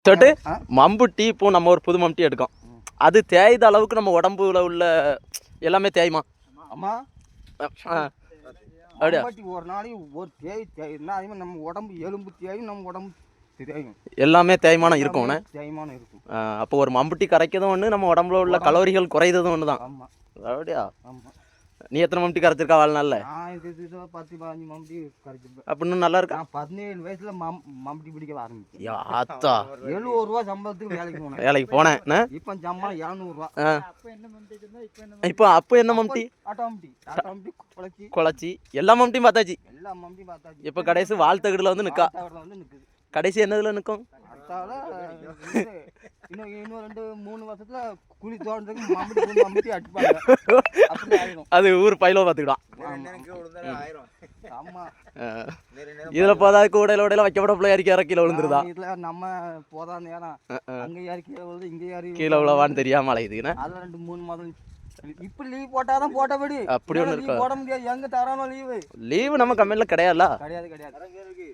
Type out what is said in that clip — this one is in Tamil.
சொட்டு மம்புட்டி இப்போ நம்ம ஒரு புது மம்டி எடுக்கோம், அது தேய்த அளவுக்கு நம்ம உடம்புல உள்ள எல்லாமே தேய்மா? ஆமா அப்படியா? ஒரு நாளைக்கு ஒரு தேய்னா நம்ம உடம்பு எலும்பு தேயும், நம்ம உடம்பு தேயும், எல்லாமே தேய்மானம் இருக்கும். தேய்மானம் இருக்கும். அப்போ ஒரு மம்புட்டி கரைக்கிறதும் ஒன்று, நம்ம உடம்புல உள்ள கலோரிகள் குறையதும் ஒன்று தான். ஆமா அப்படியா? ஆமா. நீ எத்தனை மம்டி கரைச்சிருக்கா வாழ்நாள்ல? நான் இது 10-15 மம்பி கரைச்சிருப்பேன். அப்படின்னு நல்லா இருக்கா? நான் 17 வயசுல மம்பி பிடிக்க ஆரம்பிச்சேன். ஆத்தா, 70 ரூபா சம்பளத்துக்கு வேலைக்கு போனேன். வேலைக்கு போனேன். இப்போ சம்பளம் 200 ரூபா. இப்போ அப்போ என்ன மம்டி? ஆட்டோமேட்டிக் குழச்சி எல்லா மம்டியும் பார்த்தாச்சு. எல்லா மம்பியும் பார்த்தாச்சு. இப்போ கடைசி வாழ்த்தகடுல வந்து நிற்கா. வந்து நிக்குது. கடைசி என்னதுல நிற்கும்? இன்னும் 2-3 வருஷத்துல குழி தோன்றதுக்கு மம்பட்டி அடிப்பாங்க. அப்படி ஆயிடும். அது ஊர் பயிலோ பார்த்துக்கிட்டான். ஆமா. இதுல போதாது கூடையில உடையில வைக்கப்பட பிள்ளை யாருக்கு இற கீழே விழுந்துருதா? இதுல நம்ம போதா நேரம் அங்க யாரு கீழே விழுது, இங்க யாரு கீழே விழவான்னு தெரியாம அலையுதுன்னா அதுல 2-3 மாதம் இப்ப லீவ் போட்டாதான் போட்டபடி அப்படி ஒண்ணு இருக்கா? போட முடியாது. எங்க தரானோ லீவு நம்ம கம்பெனில கிடையாதுல. கிடையாது.